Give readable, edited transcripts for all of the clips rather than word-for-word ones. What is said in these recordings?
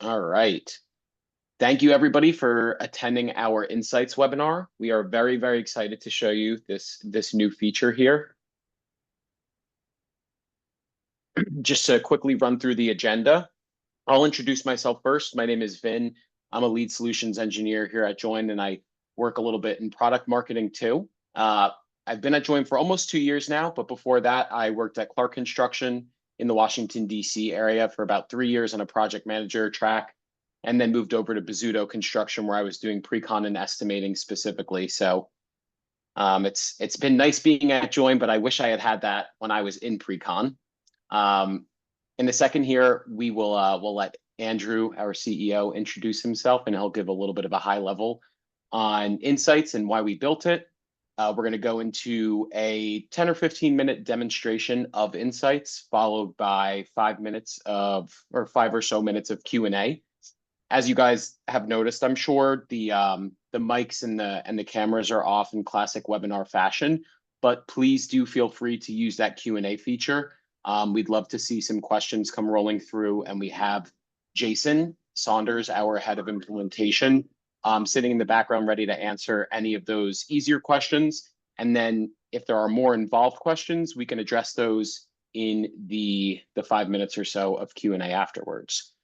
All right. Thank you everybody for attending our Insights webinar. We are very, very excited to show you this new feature here. Just to quickly run through the agenda, I'll introduce myself first. My name is Vin. I'm a lead solutions engineer here at Join, and I work a little bit in product marketing too. I've been at Join for almost 2 years now, but before that, I worked at Clark Construction in the Washington, D.C. area for about 3 years on a project manager track, and then moved over to Bizzuto Construction, where I was doing pre-con and estimating specifically. So it's been nice being at Join, but I wish I had had that when I was in pre-con. In a second here, we'll let Andrew, our CEO, introduce himself, and he'll give a little bit of a high level on Insights and why we built it. We're going to go into a 10 or 15 minute demonstration of Insights, followed by 5 or so minutes of Q&A. As you guys have noticed, I'm sure the mics and the cameras are off in classic webinar fashion, but please do feel free to use that Q&A feature. We'd love to see some questions come rolling through, and we have Jason Saunders, our head of implementation, sitting in the background ready to answer any of those easier questions. And then if there are more involved questions, we can address those in the 5 minutes or so of Q&A afterwards.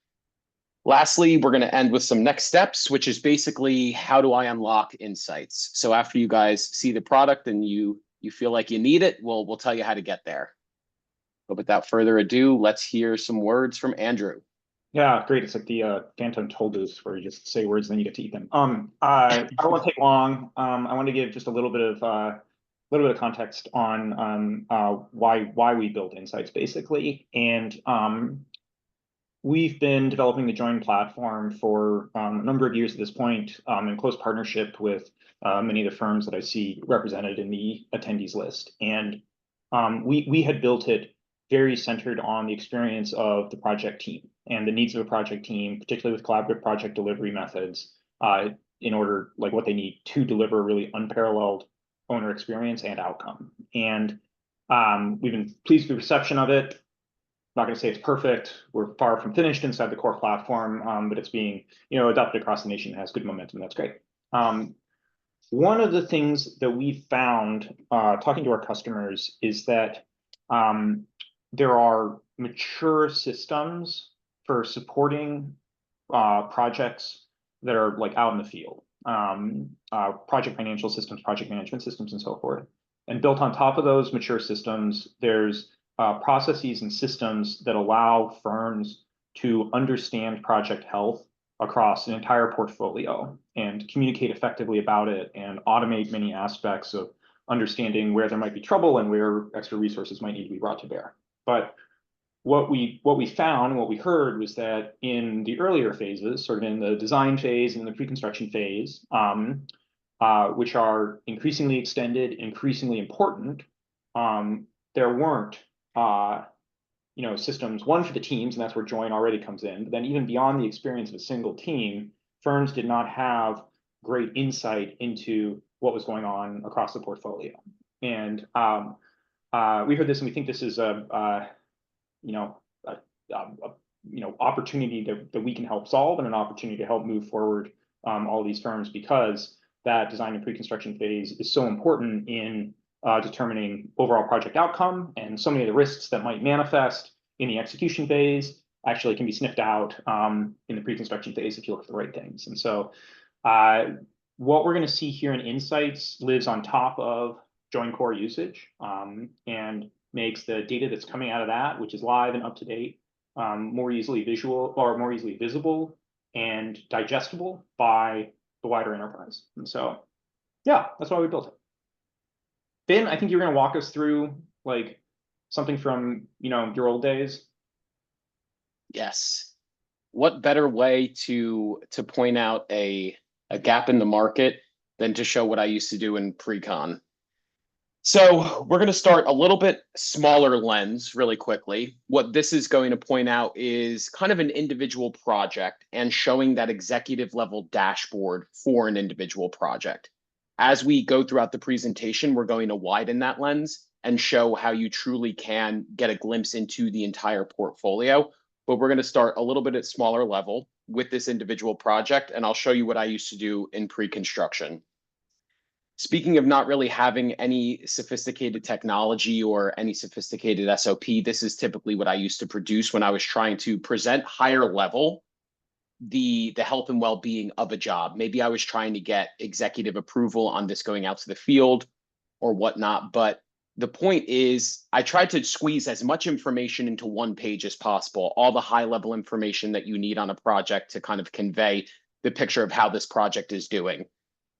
Lastly, we're going to end with some next steps, which is basically how do I unlock Insights? So after you guys see the product and you feel like you need it, we'll tell you how to get there. But without further ado, let's hear some words from Andrew. Yeah, great. It's like the Phantom told us where you just say words and then you get to eat them. I don't want to take long. I want to give just a little bit of context on why we built Insights basically. And we've been developing the Join platform for a number of years at this point, in close partnership with many of the firms that I see represented in the attendees list. And we had built it very centered on the experience of the project team and the needs of a project team, particularly with collaborative project delivery methods, in order, like what they need to deliver a really unparalleled owner experience and outcome. And we've been pleased with the reception of it. I'm not going to say it's perfect. We're far from finished inside the core platform, but it's being, adopted across the nation. It has good momentum. That's great. One of the things that we found talking to our customers is that there are mature systems for supporting projects that are like out in the field, project financial systems, project management systems, and so forth. And built on top of those mature systems, there's processes and systems that allow firms to understand project health across an entire portfolio and communicate effectively about it and automate many aspects of understanding where there might be trouble and where extra resources might need to be brought to bear. But what we found, what we heard was that in the earlier phases, sort of in the design phase and the pre-construction phase, which are increasingly extended, increasingly important, there weren't systems, one for the teams, and that's where Join already comes in. But then even beyond the experience of a single team, firms did not have great insight into what was going on across the portfolio. And we heard this, and we think this is opportunity that we can help solve, and an opportunity to help move forward all of these firms, because that design and pre-construction phase is so important in determining overall project outcome, and so many of the risks that might manifest in the execution phase actually can be sniffed out in the pre-construction phase if you look at the right things. And so what we're going to see here in Insights lives on top of Join core usage, and makes the data that's coming out of that, which is live and up to date, more easily visible and digestible by the wider enterprise. And so, yeah, that's why we built it. Ben, I think you're going to walk us through like something from your old days. Yes. What better way to point out a gap in the market than to show what I used to do in pre-con? So we're going to start a little bit smaller lens really quickly. What this is going to point out is kind of an individual project and showing that executive level dashboard for an individual project. As we go throughout the presentation, we're going to widen that lens and show how you truly can get a glimpse into the entire portfolio. But we're going to start a little bit at smaller level. with this individual project, and I'll show you what I used to do in pre-construction. Speaking of not really having any sophisticated technology or any sophisticated SOP, this is typically what I used to produce when I was trying to present higher level the health and well-being of a job. Maybe I was trying to get executive approval on this going out to the field or whatnot. But the point is, I tried to squeeze as much information into one page as possible, all the high level information that you need on a project to kind of convey the picture of how this project is doing.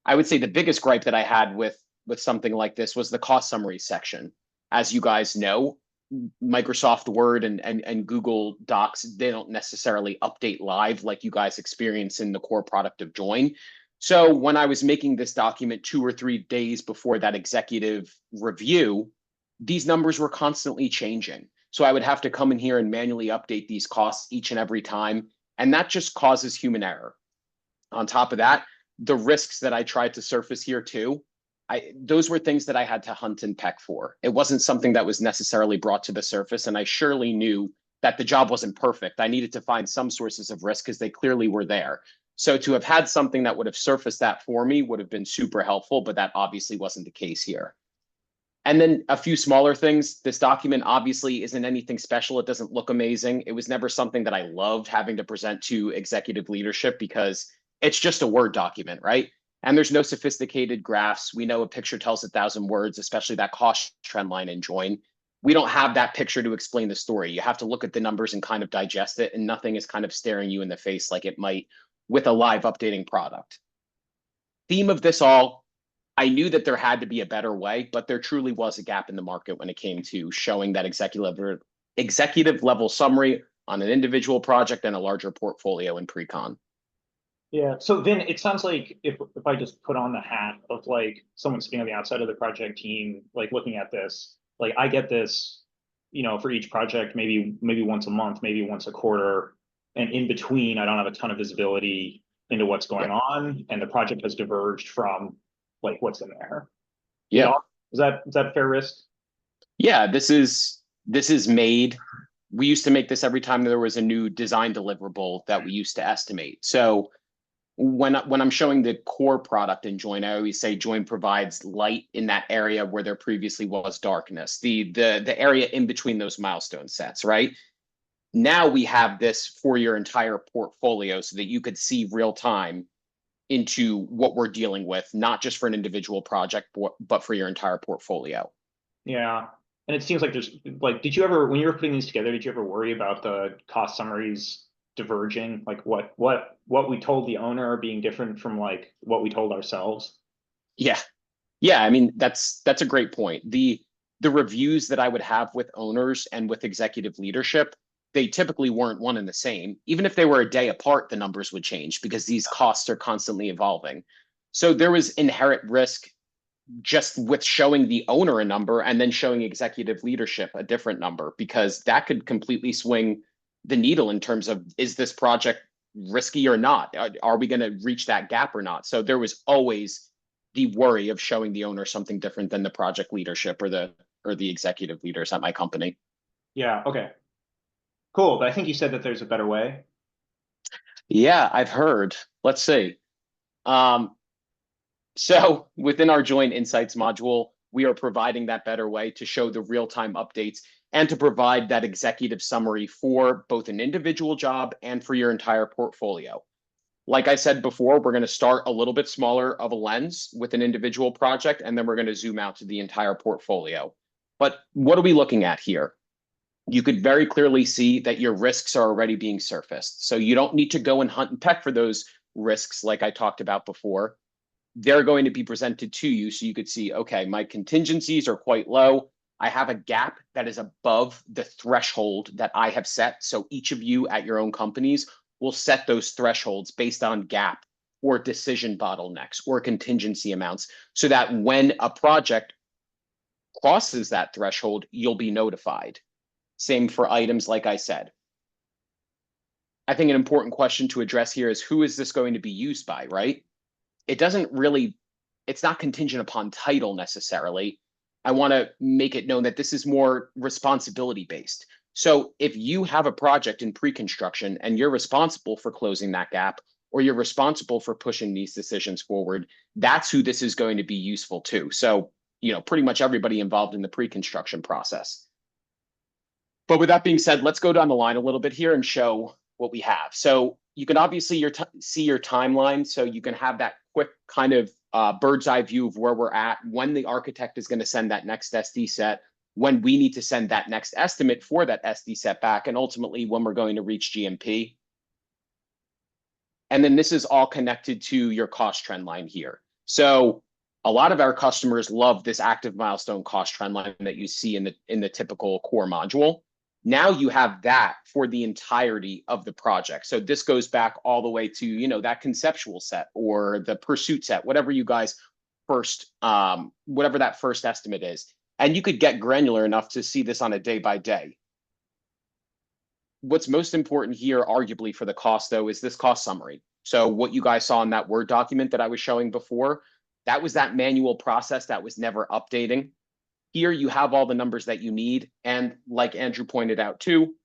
I would say the biggest gripe that I had with something like this was the cost summary section. As you guys know, Microsoft Word and Google Docs, they don't necessarily update live like you guys experience in the core product of Join. So when I was making this document 2 or 3 days before that executive review, these numbers were constantly changing. So I would have to come in here and manually update these costs each and every time. And that just causes human error. On top of that, the risks that I tried to surface here too, those were things that I had to hunt and peck for. It wasn't something that was necessarily brought to the surface, and I surely knew that the job wasn't perfect. I needed to find some sources of risk because they clearly were there. So to have had something that would have surfaced that for me would have been super helpful, but that obviously wasn't the case here. And then a few smaller things. This document obviously isn't anything special. It doesn't look amazing. It was never something that I loved having to present to executive leadership because it's just a Word document, right? And there's no sophisticated graphs. We know a picture tells 1,000 words, especially that cost trend line in Join. We don't have that picture to explain the story. You have to look at the numbers and kind of digest it, and nothing is kind of staring you in the face like it might with a live updating product. Theme of this all, I knew that there had to be a better way, but there truly was a gap in the market when it came to showing that executive level summary on an individual project and a larger portfolio in pre-con. Yeah, so then it sounds like if I just put on the hat of like someone sitting on the outside of the project team, like looking at this, like I get this, for each project, maybe once a month, maybe once a quarter, and in between, I don't have a ton of visibility into what's going on, and the project has diverged from like what's in there. Yeah. Is that a fair risk? Yeah, this is made. We used to make this every time there was a new design deliverable that we used to estimate. So when I'm showing the core product in Join, I always say Join provides light in that area where there previously was darkness, the area in between those milestone sets, right? Now we have this for your entire portfolio so that you could see real time into what we're dealing with, not just for an individual project, but for your entire portfolio. Yeah. And it seems like there's like, did you ever, when you were putting these together, did you ever worry about the cost summaries diverging? Like what we told the owner being different from like what we told ourselves? Yeah. Yeah. I mean, that's a great point. The reviews that I would have with owners and with executive leadership, they typically weren't one and the same. Even if they were a day apart, the numbers would change because these costs are constantly evolving. So there was inherent risk just with showing the owner a number and then showing executive leadership a different number, because that could completely swing the needle in terms of, is this project risky or not? Are we going to reach that gap or not? So there was always the worry of showing the owner something different than the project leadership or the executive leaders at my company. Yeah. Okay. Cool. But I think you said that there's a better way. Yeah, I've heard. Let's see. So within our Join Insights module, we are providing that better way to show the real-time updates and to provide that executive summary for both an individual job and for your entire portfolio. Like I said before, we're going to start a little bit smaller of a lens with an individual project, and then we're going to zoom out to the entire portfolio. But what are we looking at here? You could very clearly see that your risks are already being surfaced. So you don't need to go and hunt and peck for those risks like I talked about before. They're going to be presented to you so you could see, okay, my contingencies are quite low. I have a gap that is above the threshold that I have set. So each of you at your own companies will set those thresholds based on gap or decision bottlenecks or contingency amounts so that when a project crosses that threshold, you'll be notified. Same for items like I said. I think an important question to address here is, who is this going to be used by, right? It doesn't really, it's not contingent upon title necessarily. I want to make it known that this is more responsibility based. So if you have a project in pre-construction and you're responsible for closing that gap, or you're responsible for pushing these decisions forward, that's who this is going to be useful to. So, pretty much everybody involved in the pre-construction process. But with that being said, let's go down the line a little bit here and show what we have. So you can obviously see your timeline. So you can have that quick kind of bird's eye view of where we're at, when the architect is going to send that next SD set, when we need to send that next estimate for that SD set back, and ultimately when we're going to reach GMP. And then this is all connected to your cost trend line here. So a lot of our customers love this active milestone cost trend line that you see in the typical core module. Now you have that for the entirety of the project. So this goes back all the way to, that conceptual set or the pursuit set, whatever you guys first, whatever that first estimate is. And you could get granular enough to see this on a day by day. What's most important here, arguably for the cost though, is this cost summary. So what you guys saw in that Word document that I was showing before, that was that manual process that was never updating. Here you have all the numbers that you need. And like Andrew pointed out too,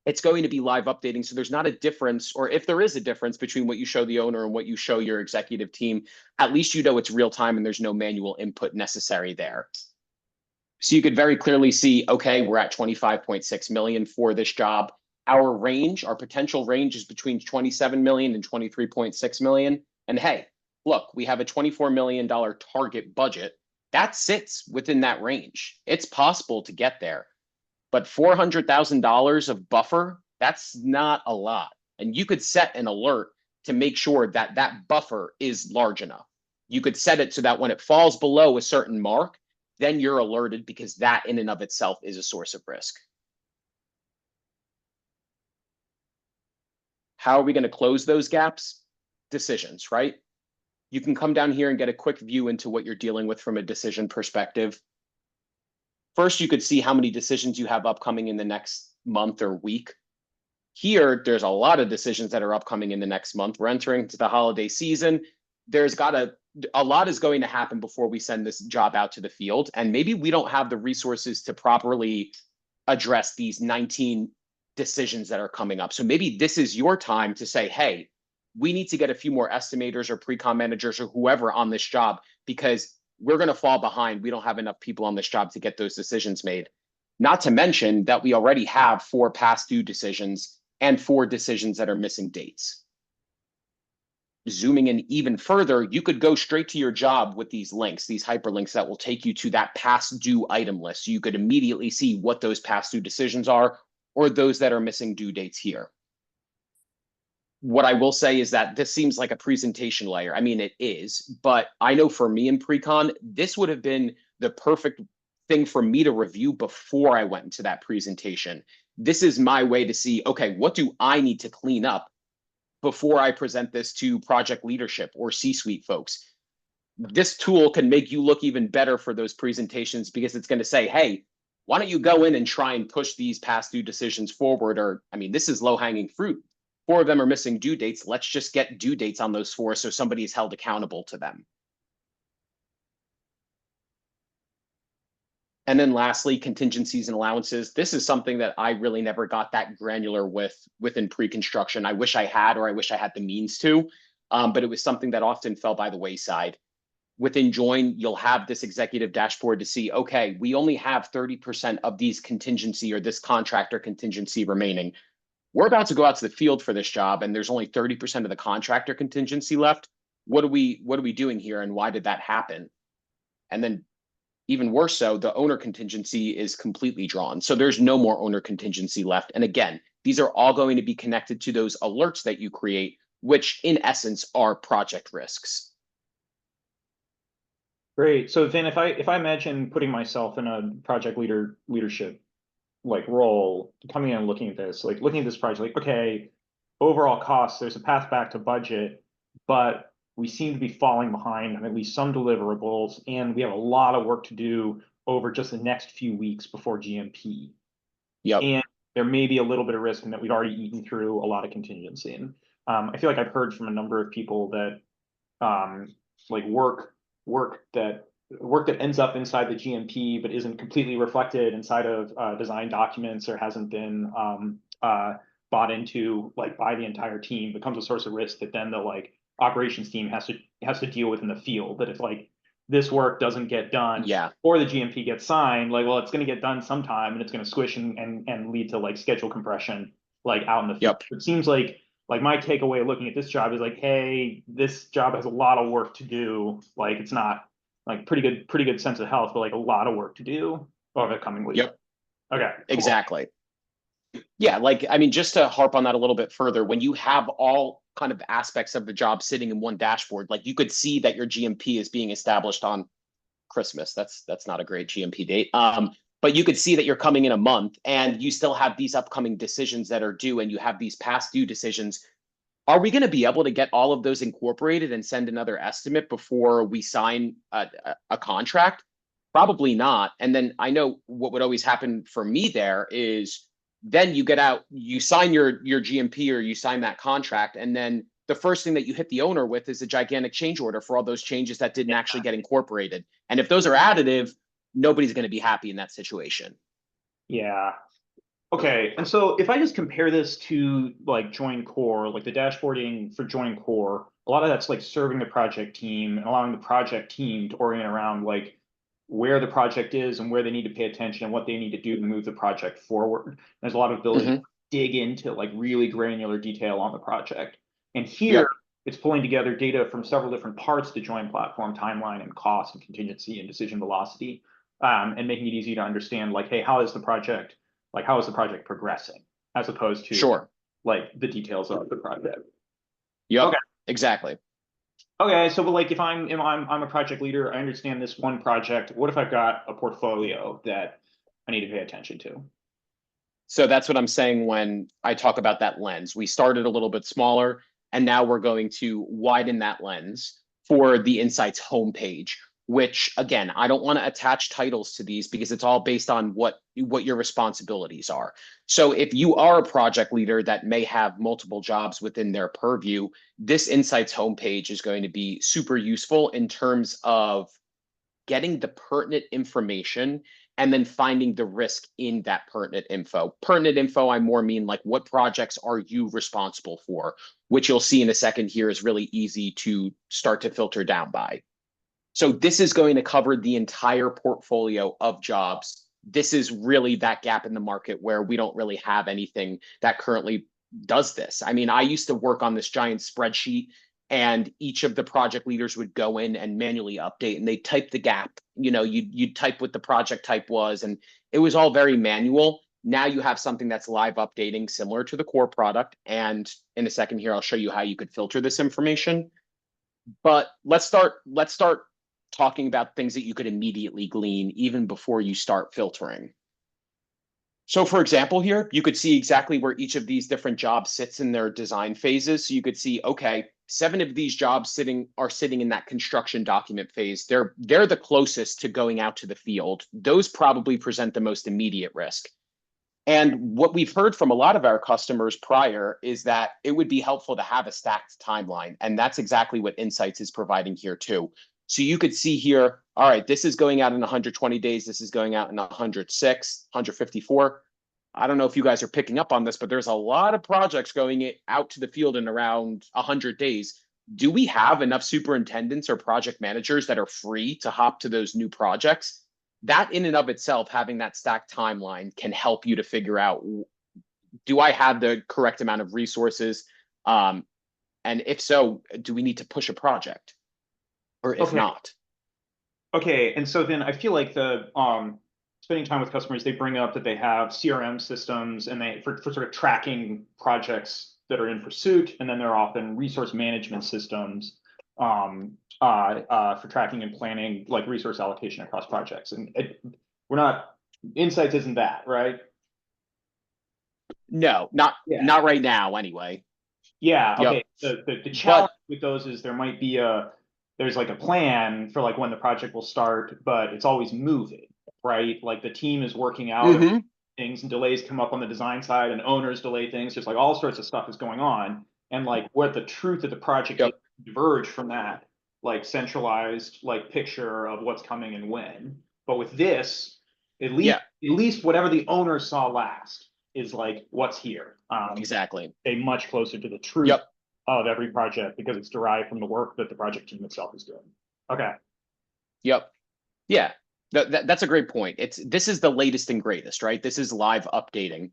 it's going to be live updating. So there's not a difference, or if there is a difference between what you show the owner and what you show your executive team, at least you know it's real time and there's no manual input necessary there. So you could very clearly see, okay, we're at 25.6 million for this job. Our range, our potential range is between 27 million and 23.6 million. And hey, look, we have a $24 million target budget. That sits within that range. It's possible to get there. But $400,000 of buffer, that's not a lot. And you could set an alert to make sure that that buffer is large enough. You could set it so that when it falls below a certain mark, then you're alerted, because that in and of itself is a source of risk. How are we going to close those gaps? Decisions, right? You can come down here and get a quick view into what you're dealing with from a decision perspective. First, you could see how many decisions you have upcoming in the next month or week. Here, there's a lot of decisions that are upcoming in the next month. We're entering into the holiday season. There's a lot is going to happen before we send this job out to the field. And maybe we don't have the resources to properly address these 19 decisions that are coming up. So maybe this is your time to say, hey, we need to get a few more estimators or pre-con managers or whoever on this job, because we're going to fall behind. We don't have enough people on this job to get those decisions made. Not to mention that we already have 4 past due decisions and 4 decisions that are missing dates. Zooming in even further, you could go straight to your job with these links, these hyperlinks that will take you to that past due item list. So you could immediately see what those past due decisions are, or those that are missing due dates here. What I will say is that this seems like a presentation layer. I mean, it is, but I know for me in pre-con, this would have been the perfect thing for me to review before I went into that presentation. This is my way to see, okay, what do I need to clean up before I present this to project leadership or C-suite folks? This tool can make you look even better for those presentations, because it's going to say, hey, why don't you go in and try and push these past due decisions forward? Or, I mean, this is low-hanging fruit. 4 of them are missing due dates. Let's just get due dates on those 4 so somebody is held accountable to them. And then lastly, contingencies and allowances. This is something that I really never got that granular within pre-construction. I wish I had, or I wish I had the means to, but it was something that often fell by the wayside. Within Join, you'll have this executive dashboard to see, okay, we only have 30% of these contingency or this contractor contingency remaining. We're about to go out to the field for this job, and there's only 30% of the contractor contingency left. What are we doing here, and why did that happen? And then even worse so, the owner contingency is completely drawn. So there's no more owner contingency left. And again, these are all going to be connected to those alerts that you create, which in essence are project risks. Great. So then if I imagine putting myself in a project leadership like role, coming in and looking at this, like looking at this project, like, okay, overall costs, there's a path back to budget, but we seem to be falling behind on at least some deliverables, and we have a lot of work to do over just the next few weeks before GMP. Yep. And there may be a little bit of risk in that we've already eaten through a lot of contingency. And I feel like I've heard from a number of people that like work that work that ends up inside the GMP but isn't completely reflected inside of design documents or hasn't been bought into like by the entire team becomes a source of risk that then the like operations team has to deal with in the field. That if like this work doesn't get done Yeah. or the GMP gets signed, like, well, it's going to get done sometime and it's going to squish and lead to like schedule compression like out in the field. Yep. It seems like my takeaway looking at this job is like, hey, this job has a lot of work to do. Like it's not like pretty good sense of health, but like a lot of work to do over the coming week. Yep. Okay, cool. Exactly. Yeah, like I mean, just to harp on that a little bit further, when you have all kind of aspects of the job sitting in one dashboard, like you could see that your GMP is being established on Christmas. That's not a great GMP date. But you could see that you're coming in a month and you still have these upcoming decisions that are due and you have these past due decisions. Are we going to be able to get all of those incorporated and send another estimate before we sign a contract? Probably not. And then I know what would always happen for me there is then you get out, you sign your GMP or you sign that contract, and then the first thing that you hit the owner with is a gigantic change order for all those changes that didn't actually get incorporated. And if those are additive, nobody's going to be happy in that situation. Yeah. Okay, and so if I just compare this to like join core, like the dashboarding for join core, a lot of that's like serving the project team and allowing the project team to orient around like where the project is and where they need to pay attention and what they need to do to move the project forward. There's a lot of ability to dig into like really granular detail on the project. And here Yep. it's pulling together data from several different parts of the join platform, timeline and cost and contingency and decision velocity, and making it easy to understand like, hey, how is the project progressing as opposed to Sure. like the details of the project. Yep. Okay. Exactly. Okay, so but like if I'm a project leader, I understand this one project. What if I've got a portfolio that I need to pay attention to? So that's what I'm saying when I talk about that lens. We started a little bit smaller, and now we're going to widen that lens for the Insights homepage, which again, I don't want to attach titles to these because it's all based on what your responsibilities are. So if you are a project leader that may have multiple jobs within their purview, this Insights homepage is going to be super useful in terms of getting the pertinent information and then finding the risk in that pertinent info. Pertinent info, I more mean like what projects are you responsible for, which you'll see in a second here is really easy to start to filter down by. So this is going to cover the entire portfolio of jobs. This is really that gap in the market where we don't really have anything that currently does this. I mean, I used to work on this giant spreadsheet and each of the project leaders would go in and manually update and they type the gap. You know, you'd type what the project type was and it was all very manual. Now you have something that's live updating similar to the core product. And in a second here, I'll show you how you could filter this information. But let's start talking about things that you could immediately glean even before you start filtering. So for example, here, you could see exactly where each of these different jobs sits in their design phases. So you could see, okay, 7 of these jobs are sitting in that construction document phase. They're the closest to going out to the field. Those probably present the most immediate risk. And what we've heard from a lot of our customers prior is that it would be helpful to have a stacked timeline. And that's exactly what Insights is providing here too. So you could see here, all right, this is going out in 120 days. This is going out in 106, 154. I don't know if you guys are picking up on this, but there's a lot of projects going out to the field in around 100 days. Do we have enough superintendents or project managers that are free to hop to those new projects? That in and of itself, having that stacked timeline can help you to figure out, do I have the correct amount of resources? And if so, do we need to push a project? Or if not? Okay, and so then I feel like the spending time with customers, they bring up that they have CRM systems and they for sort of tracking projects that are in pursuit, and then there are often resource management systems for tracking and planning like resource allocation across projects. And we're not Insights isn't that, right? No, not Yeah. not right now anyway. Yeah, okay. Yep. The challenge with those is there's like a plan for like when the project will start, but it's always moving, right? Like the team is working out things and delays come up on the design side and owners delay things. Just like all sorts of stuff is going on. And like what the truth of the project diverge from that. like centralized like picture of what's coming and when. But with this, Yeah, at least whatever the owner saw last is like what's here. exactly. A much closer to the truth Yep. of every project because it's derived from the work that the project team itself is doing. Okay. Yep. Yeah. That's a great point. This is the latest and greatest, right? This is live updating.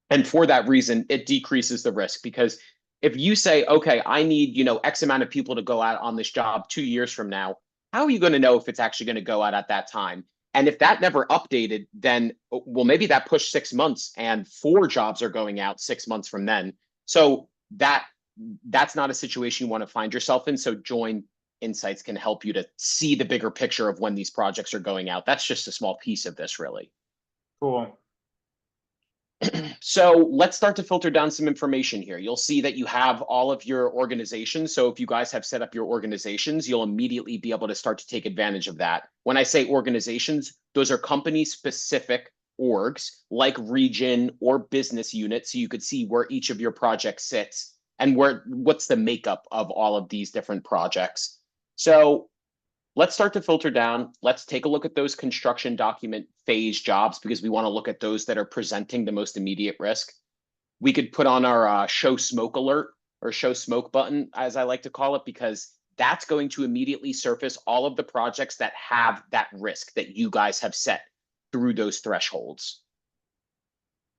And for that reason, it decreases the risk because if you say, okay, I need, X amount of people to go out on this job 2 years from now, how are you going to know if it's actually going to go out at that time? And if that never updated, then, well, maybe that pushed 6 months and 4 jobs are going out 6 months from then. So that's not a situation you want to find yourself in. So join insights can help you to see the bigger picture of when these projects are going out. That's just a small piece of this, really. Cool. So let's start to filter down some information here. You'll see that you have all of your organizations. So if you guys have set up your organizations, you'll immediately be able to start to take advantage of that. When I say organizations, those are company specific orgs like region or business units. So you could see where each of your projects sits and what's the makeup of all of these different projects. So let's start to filter down. Let's take a look at those construction document phase jobs because we want to look at those that are presenting the most immediate risk. We could put on our show smoke alert or show smoke button, as I like to call it, because that's going to immediately surface all of the projects that have that risk that you guys have set through those thresholds.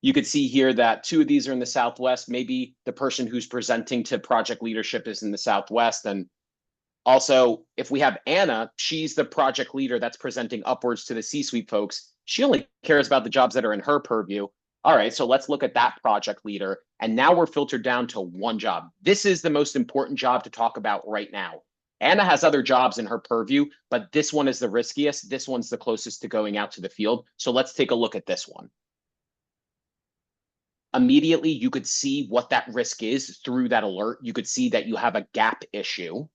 You could see here that 2 of these are in the Southwest. Maybe the person who's presenting to project leadership is in the Southwest, and also, if we have Anna, she's the project leader that's presenting upwards to the C-suite folks. She only cares about the jobs that are in her purview. All right, so let's look at that project leader. And now we're filtered down to one job. This is the most important job to talk about right now. Anna has other jobs in her purview, but this one is the riskiest. This one's the closest to going out to the field. So let's take a look at this one. Immediately, you could see what that risk is through that alert. You could see that you have a gap issue.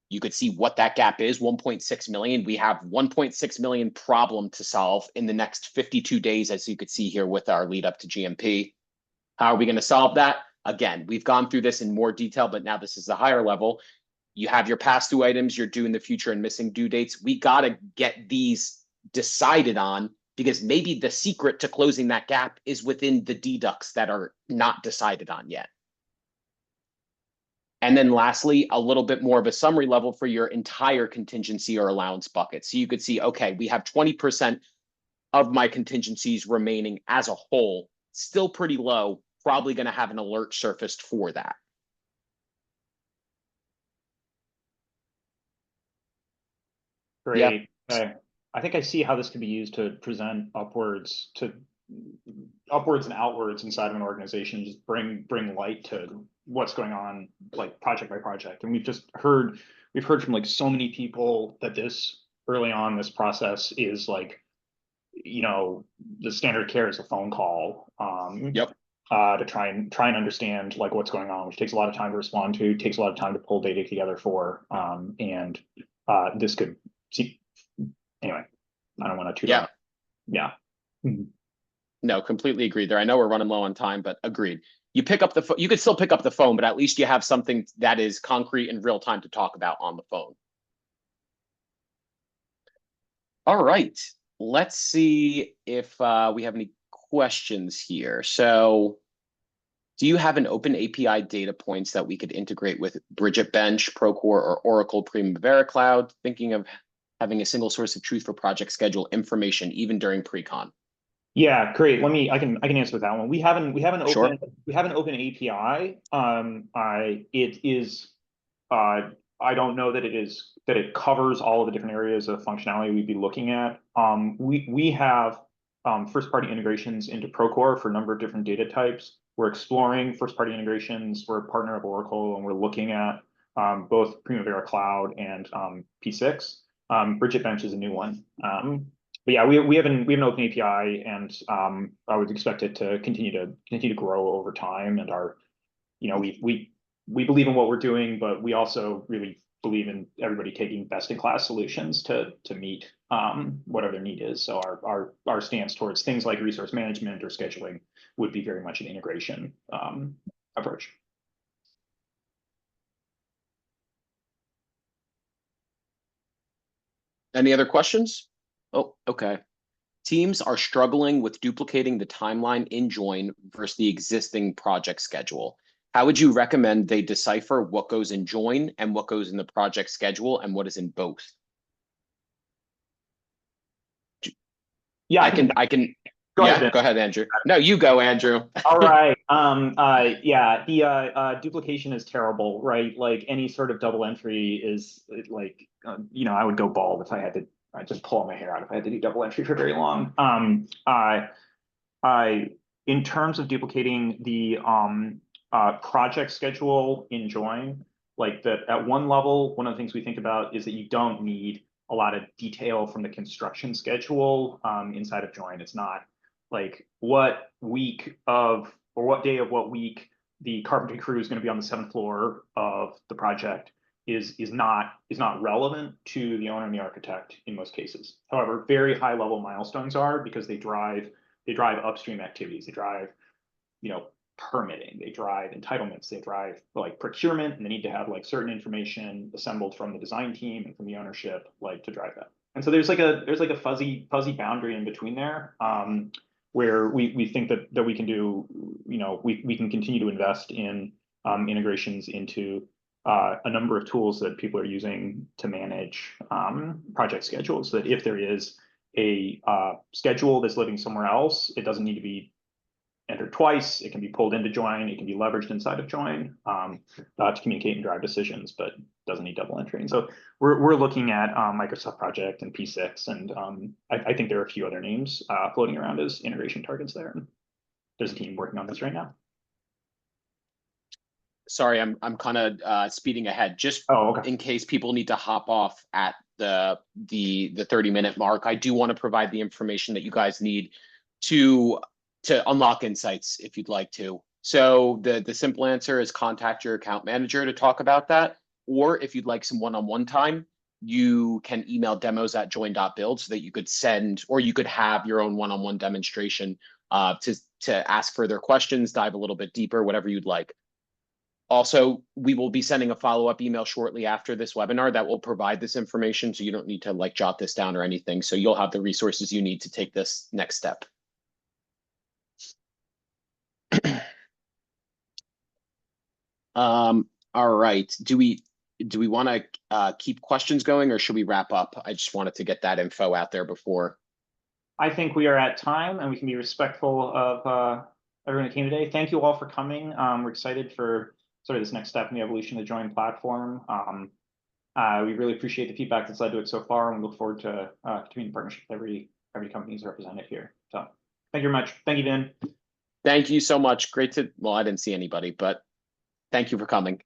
You could see what that gap is, 1.6 million. We have 1.6 million problem to solve in the next 52 days, as you could see here with our lead up to GMP. How are we going to solve that? Again, we've gone through this in more detail, but now this is the higher level. You have your past due items, you're due in the future and missing due dates. We got to get these decided on because maybe the secret to closing that gap is within the deducts that are not decided on yet. And then lastly, a little bit more of a summary level for your entire contingency or allowance bucket. So you could see, okay, we have 20% of my contingencies remaining as a whole, still pretty low, probably going to have an alert surfaced for that. Great. Yeah. Okay. I think I see how this can be used to present upwards and outwards inside of an organization, just bring light to what's going on, like project by project. And we've heard from like so many people that this early on, this process is like, the standard care is a phone call. Yep. To try and understand like what's going on, which takes a lot of time to respond to, takes a lot of time to pull data together for, and this could see. Anyway, I don't want to toot on. Yeah. No, completely agreed there. I know we're running low on time, but agreed. You pick up you could still pick up the phone, but at least you have something that is concrete and real time to talk about on the phone. All right, let's see if we have any questions here. So do you have an open API data points that we could integrate with Bridget Bench, Procore, or Oracle Primavera Cloud? Thinking of having a single source of truth for project schedule information, even during pre-con. Yeah, great. I can answer that one. We have an Sure. open API. I don't know that it covers all of the different areas of functionality we'd be looking at. We have first party integrations into Procore for a number of different data types. We're exploring first party integrations. We're a partner of Oracle, and we're looking at both Primavera Cloud and P6. Bridget Bench is a new one. But yeah, we have an open API, and I would expect it to continue to grow over time. And we believe in what we're doing, but we also really believe in everybody taking best in class solutions to meet whatever their need is. So our stance towards things like resource management or scheduling would be very much an integration approach. Any other questions? Oh, okay. Teams are struggling with duplicating the timeline in Join versus the existing project schedule. How would you recommend they decipher what goes in Join and what goes in the project schedule and what is in both? Yeah, I can, go ahead, yeah, Ben. go ahead, Andrew. No, you go, Andrew. All right. Yeah, the duplication is terrible, right? Like any sort of double entry is like, I would go bald if I had to. I just pull my hair out if I had to do double entry for very long. I in terms of duplicating the project schedule in Join, like that at one level, one of the things we think about is that you don't need a lot of detail from the construction schedule inside of Join. It's not like what week of or what day of what week the carpentry crew is going to be on the 7th floor of the project is not relevant to the owner and the architect in most cases. However, very high level milestones are because they drive upstream activities. They drive, permitting, they drive entitlements, they drive like procurement, and they need to have like certain information assembled from the design team and from the ownership, like to drive that. And so there's like a fuzzy boundary in between there, where we think that we can do, we can continue to invest in integrations into a number of tools that people are using to manage project schedules. So that if there is a schedule that's living somewhere else, it doesn't need to be entered twice. It can be pulled into Join. It can be leveraged inside of Join to communicate and drive decisions, but doesn't need double entry. And so we're looking at Microsoft Project and P6, and I think there are a few other names floating around as integration targets there. And there's a team working on this right now. Sorry, I'm kind of speeding ahead just okay. in case people need to hop off at the 30-minute mark. I do want to provide the information that you guys need to unlock insights if you'd like to. So the simple answer is contact your account manager to talk about that. Or if you'd like some one-on-one time, you can email demos@join.build so that you could send, or you could have your own one-on-one demonstration to ask further questions, dive a little bit deeper, whatever you'd like. Also, we will be sending a follow-up email shortly after this webinar that will provide this information, so you don't need to like jot this down or anything. So you'll have the resources you need to take this next step. All right. Do we want to keep questions going, or should we wrap up? I just wanted to get that info out there before. I think we are at time, and we can be respectful of everyone that came today. Thank you all for coming. We're excited for sort of this next step in the evolution of the Join platform. We really appreciate the feedback that's led to it so far, and we look forward to continuing the partnership with every company is represented here. So thank you very much. Thank you, Vin. Thank you so much. Great to, well, I didn't see anybody, but thank you for coming.